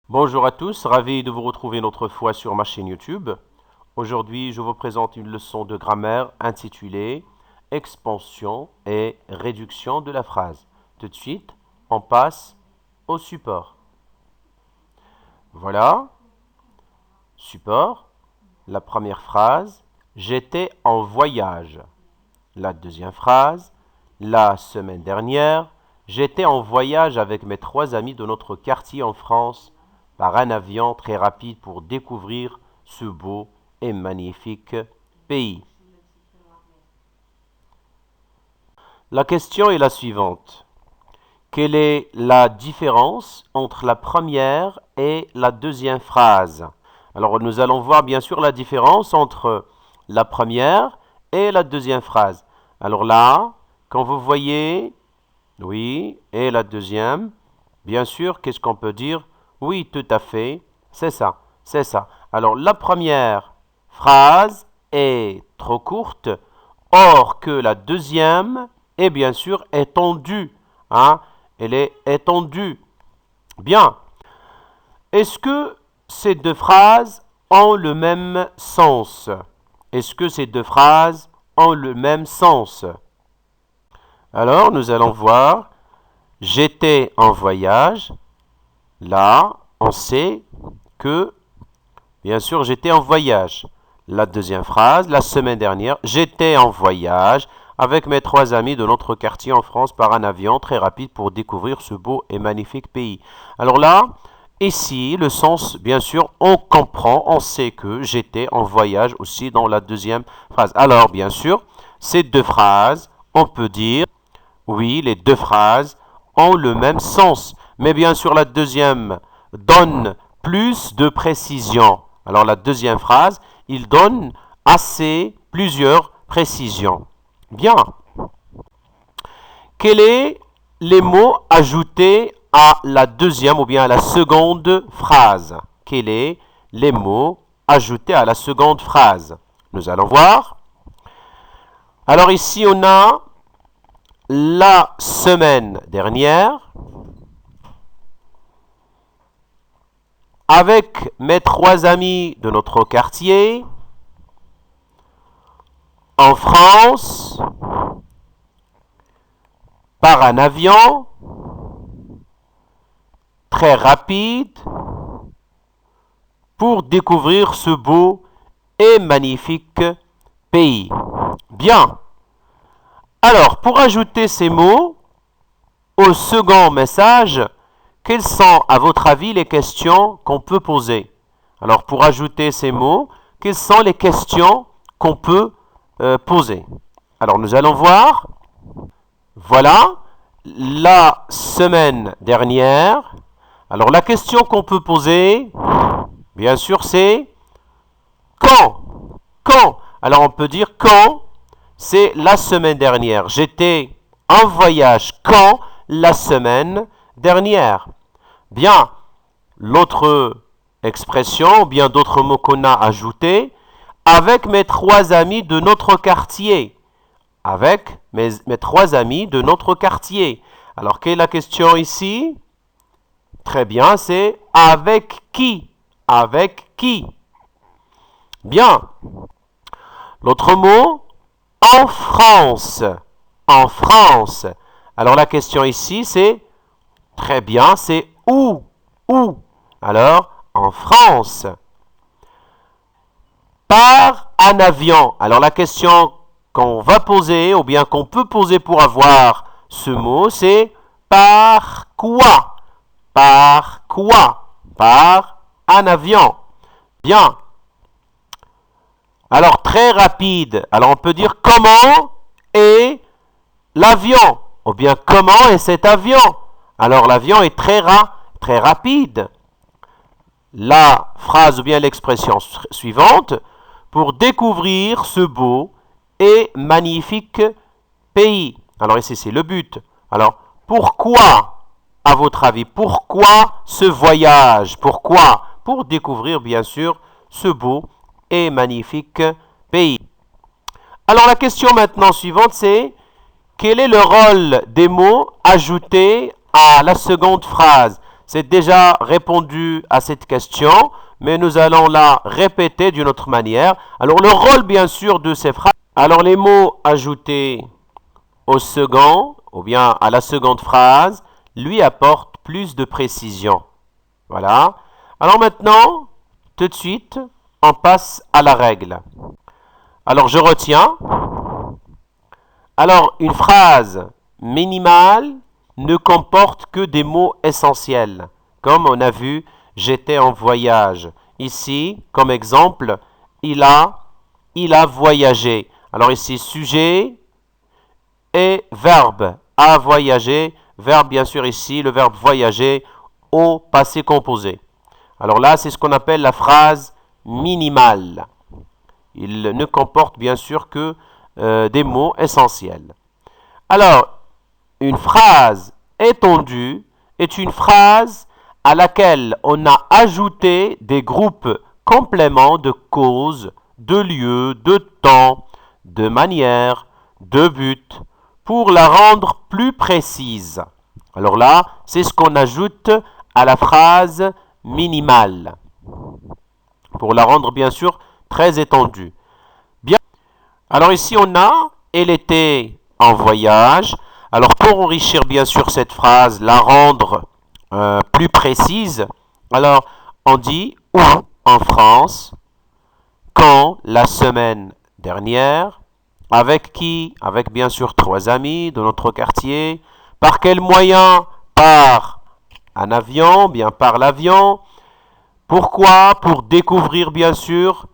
Bonjour à tous, ravi de vous retrouver une autre fois sur ma chaîne YouTube. Aujourd'hui, je vous présente une leçon de grammaire intitulée Expansion et réduction de la phrase. Tout de suite, on passe au support. Voilà, support, la première phrase, j'étais en voyage. La deuxième phrase, la semaine dernière, j'étais en voyage avec mes 3 amis de notre quartier en France par un avion très rapide pour découvrir ce beau et magnifique pays. La question est la suivante. Quelle est la différence entre la première et la deuxième phrase? Alors nous allons voir bien sûr la différence entre la première et la deuxième phrase. Alors là, quand vous voyez, oui, et la deuxième, bien sûr, qu'est-ce qu'on peut dire? Oui, tout à fait, c'est ça, c'est ça. Alors la première phrase est trop courte, or que la deuxième est bien sûr étendue. Hein? Elle est étendue. Bien. Est-ce que ces deux phrases ont le même sens? Est-ce que ces deux phrases ont le même sens? Alors, nous allons voir. J'étais en voyage. Là, on sait que, bien sûr, j'étais en voyage. La deuxième phrase, la semaine dernière, j'étais en voyage avec mes 3 amis de notre quartier en France par un avion très rapide pour découvrir ce beau et magnifique pays. Alors là, ici, le sens, bien sûr, on comprend, on sait que j'étais en voyage aussi dans la deuxième phrase. Alors, bien sûr, ces deux phrases, on peut dire, oui, les deux phrases ont le même sens. Mais bien sûr, la deuxième donne plus de précision. Alors, la deuxième phrase, il donne assez plusieurs précisions. Bien. Quels sont les mots ajoutés à la deuxième ou bien à la seconde phrase? Quels sont les mots ajoutés à la seconde phrase? Nous allons voir. Alors ici, on a la semaine dernière. Avec mes 3 amis de notre quartier, en France, par un avion très rapide pour découvrir ce beau et magnifique pays. Bien. Alors, pour ajouter ces mots au second message, quelles sont, à votre avis, les questions qu'on peut poser? Alors, pour ajouter ces mots, quelles sont les questions qu'on peut poser? Alors, nous allons voir. Voilà, la semaine dernière. Alors, la question qu'on peut poser, bien sûr, c'est quand? Quand? Alors, on peut dire quand? C'est la semaine dernière. J'étais en voyage quand? La semaine dernière. Bien, l'autre expression, ou bien d'autres mots qu'on a ajoutés, avec mes 3 amis de notre quartier. Avec mes 3 amis de notre quartier. Alors, quelle est la question ici? Très bien, c'est avec qui? Avec qui? Bien. L'autre mot, en France. En France. Alors, la question ici, c'est très bien, c'est où? Où? Alors, en France. Par un avion. Alors, la question qu'on va poser, ou bien qu'on peut poser pour avoir ce mot, c'est par quoi? Par quoi? Par un avion. Bien. Alors, très rapide. Alors, on peut dire comment est l'avion? Ou bien comment est cet avion? Alors, l'avion est très rapide. La phrase ou bien l'expression suivante, pour découvrir ce beau et magnifique pays. Alors ici, c'est le but. Alors, pourquoi, à votre avis, pourquoi ce voyage? Pourquoi? Pour découvrir, bien sûr, ce beau et magnifique pays. Alors, la question maintenant suivante, c'est quel est le rôle des mots ajoutés à la seconde phrase? c'est déjà répondu à cette question, mais nous allons la répéter d'une autre manière. Alors, le rôle, bien sûr, de ces phrases. Alors, les mots ajoutés au second, ou bien à la seconde phrase, lui apportent plus de précision. Voilà. Alors maintenant, tout de suite, on passe à la règle. Alors, je retiens. Alors, une phrase minimale ne comporte que des mots essentiels. Comme on a vu, j'étais en voyage. Ici, comme exemple, il a voyagé. Alors ici, sujet et verbe. A voyager. Verbe, bien sûr, ici, le verbe voyager au passé composé. Alors là, c'est ce qu'on appelle la phrase minimale. Il ne comporte bien sûr que des mots essentiels. Alors, une phrase étendue est une phrase à laquelle on a ajouté des groupes compléments de cause, de lieu, de temps, de manière, de but, pour la rendre plus précise. Alors là, c'est ce qu'on ajoute à la phrase minimale, pour la rendre bien sûr très étendue. Bien. Alors ici, on a « Elle était en voyage ». Alors pour enrichir bien sûr cette phrase, la rendre plus précise, alors on dit « Où en France ?» Quand la semaine dernière? Avec qui? Avec bien sûr 3 amis de notre quartier. Par quel moyen? Par un avion, bien par l'avion. Pourquoi? Pour découvrir bien sûr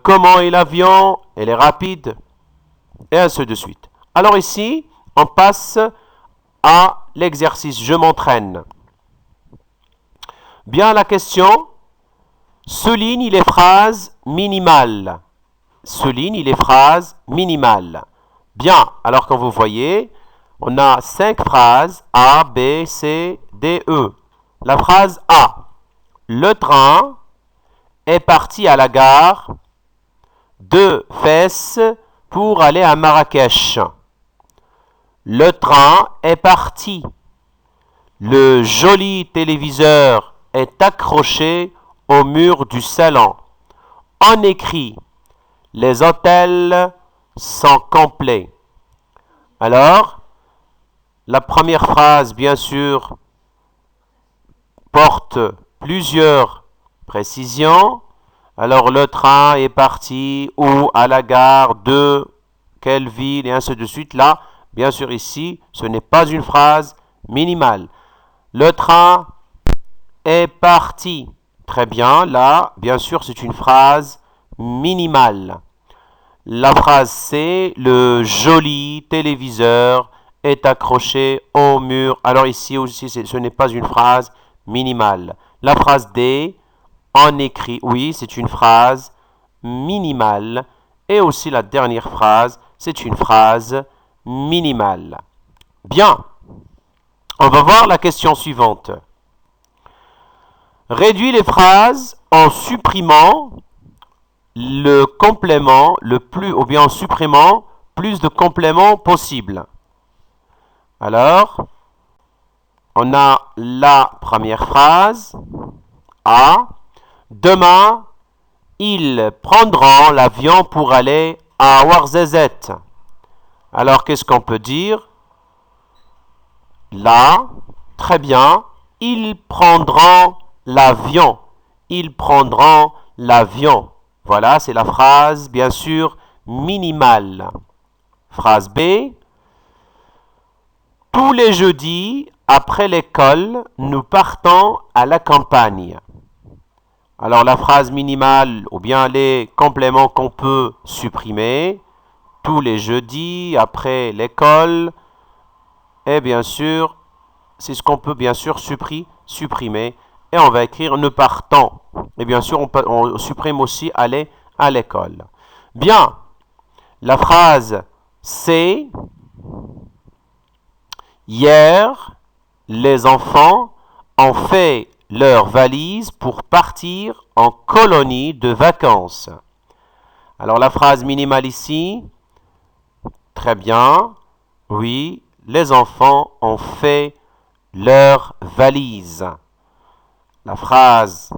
comment est l'avion, elle est rapide, et ainsi de suite. Alors ici, on passe à l'exercice. Je m'entraîne. Bien la question, souligne les phrases minimales. Souligne les phrases minimales. Bien, alors comme vous voyez, on a 5 phrases A, B, C, D, E. La phrase A. Le train est parti à la gare de Fès pour aller à Marrakech. Le train est parti. Le joli téléviseur est accroché au mur du salon. On écrit « Les hôtels sont complets ». Alors, la première phrase, bien sûr, porte plusieurs précisions. Alors, le train est parti où? À la gare de quelle ville? Et ainsi de suite. Là, bien sûr, ici, ce n'est pas une phrase minimale. Le train est parti. Très bien. Là, bien sûr, c'est une phrase minimale. La phrase C, le joli téléviseur est accroché au mur. Alors ici aussi, ce n'est pas une phrase minimale. La phrase D, on écrit, oui, c'est une phrase minimale. Et aussi la dernière phrase, c'est une phrase minimale. Bien, on va voir la question suivante. Réduis les phrases en supprimant le complément le plus, ou bien en supprimant plus de compléments possibles. Alors, on a la première phrase. A. Demain, ils prendront l'avion pour aller à Ouarzazate. Alors, qu'est-ce qu'on peut dire? Là, très bien, ils prendront l'avion. Ils prendront l'avion. Voilà, c'est la phrase, bien sûr, minimale. Phrase B. Tous les jeudis, après l'école, nous partons à la campagne. Alors la phrase minimale, ou bien les compléments qu'on peut supprimer, tous les jeudis, après l'école, et bien sûr, c'est ce qu'on peut bien sûr supprimer. Et on va écrire nous partons. Et bien sûr, on supprime aussi aller à l'école. Bien, la phrase C. Hier, les enfants ont fait leur valise pour partir en colonie de vacances. Alors la phrase minimale ici, très bien, oui, les enfants ont fait leurs valises. La phrase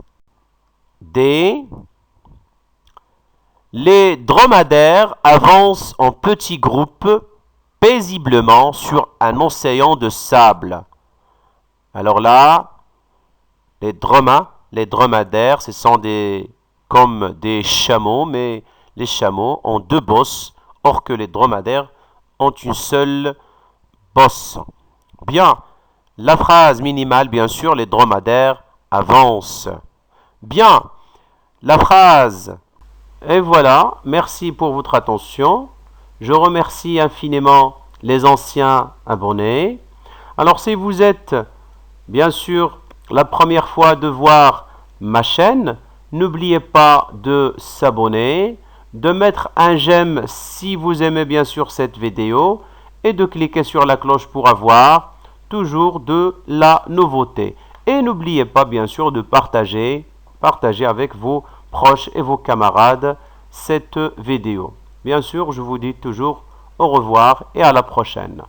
D. Les dromadaires avancent en petits groupes paisiblement sur un océan de sable. Alors là, les dromadaires, ce sont comme des chameaux, mais les chameaux ont deux bosses, or que les dromadaires ont une seule bosse. Bien, la phrase minimale, bien sûr, les dromadaires avancent. Bien, la phrase. Et voilà, merci pour votre attention. Je remercie infiniment les anciens abonnés. Alors si vous êtes, bien sûr, la première fois de voir ma chaîne, n'oubliez pas de s'abonner, de mettre un j'aime si vous aimez bien sûr cette vidéo et de cliquer sur la cloche pour avoir toujours de la nouveauté. Et n'oubliez pas bien sûr de partager avec vos proches et vos camarades cette vidéo. Bien sûr, je vous dis toujours au revoir et à la prochaine.